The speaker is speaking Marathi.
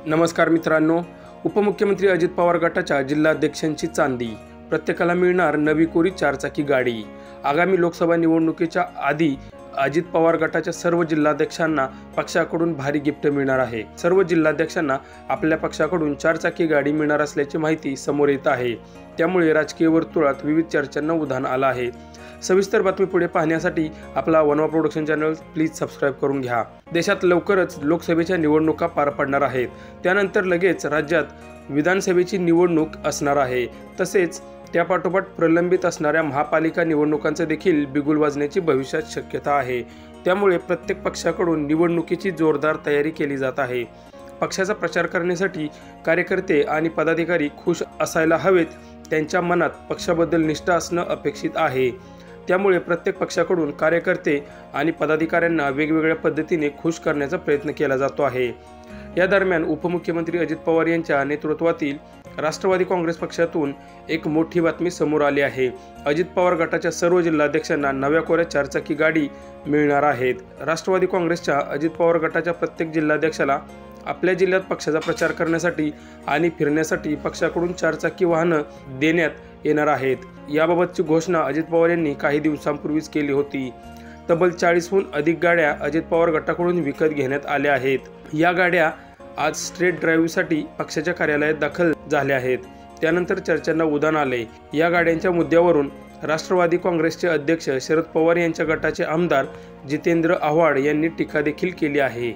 नमस्कार मित्रांनो, उपमुख्यमंत्री अजित पवार गटाच्या जिल्हाध्यक्षांची चांदी, प्रत्येकाला मिळणार नवी कोरी चारचाकी गाडी। आगामी लोकसभा निवडणुकीच्या आधी अजित पवार गटाच्या सर्व जिल्हाध्यक्षांना पक्षाकडून भारी गिफ्ट मिळणार आहे। सर्व जिल्हाध्यक्षांना आपल्या पक्षाकडून चारचाकी गाडी मिळणार असल्याची माहिती समोर येत आहे। त्यामुळे राजकीय वर्तुळात विविध चर्चांना उधाण आलं आहे। सविस्तर बातमी पुढे पाहण्यासाठी आपला वनवा प्रोडक्शन चॅनल प्लीज सबस्क्राइब करून घ्या। देशात लवकरच लोकसभेच्या निवडणुका पार पडणार आहेत। त्यानंतर लगेच राज्यात विधानसभेची निवडणूक असणार आहे। तसेच त्यापाठोपाठ प्रलंबित असणाऱ्या महापालिका निवडणुकांचे देखील बिगुल वाजण्याची भविष्यात शक्यता आहे। त्यामुळे प्रत्येक पक्षाकडून निवडणुकीची जोरदार तयारी केली जात आहे। पक्षाचा प्रचार करण्यासाठी कार्यकर्ते आणि पदाधिकारी खुश असायला हवेत, त्यांच्या मनात पक्षाबद्दल निष्ठा असणं अपेक्षित आहे। त्यामुळे प्रत्येक पक्षाकडून कार्यकर्ते आणि पदाधिकाऱ्यांना वेगवेगळ्या पद्धतीने खुश करण्याचा प्रयत्न केला जातो आहे। या दरम्यान उपमुख्यमंत्री अजित पवार यांच्या नेतृत्वातील राष्ट्रवादी काँग्रेस पक्षातून एक मोठी बातमी समोर आली आहे। अजित पवार गटाच्या सर्व जिल्हाध्यक्षांना नव्या कोऱ्या चारचाकी गाडी मिळणार आहेत। राष्ट्रवादी काँग्रेसच्या अजित पवार गटाच्या प्रत्येक जिल्हाध्यक्षाला आपल्या जिल्ह्यात पक्षाचा प्रचार करण्यासाठी आणि फिरण्यासाठी पक्षाकडून चारचाकी वाहनं देण्यात येणार आहेत। याबाबतची घोषणा अजित पवार यांनी काही दिवसांपूर्वीच केली होती। तब्बल 40हून अधिक गाड्या अजित पवार गटाकडून विकत घेण्यात आल्या आहेत। या गाड्या आज स्ट्रेट ड्राईव्हसाठी पक्षाच्या कार्यालयात दाखल झाल्या आहेत। त्यानंतर चर्चांना उधाण आले। या गाड्यांच्या मुद्द्यावरून राष्ट्रवादी काँग्रेसचे अध्यक्ष शरद पवार यांच्या गटाचे आमदार जितेंद्र आव्हाड यांनी टीका देखील केली आहे।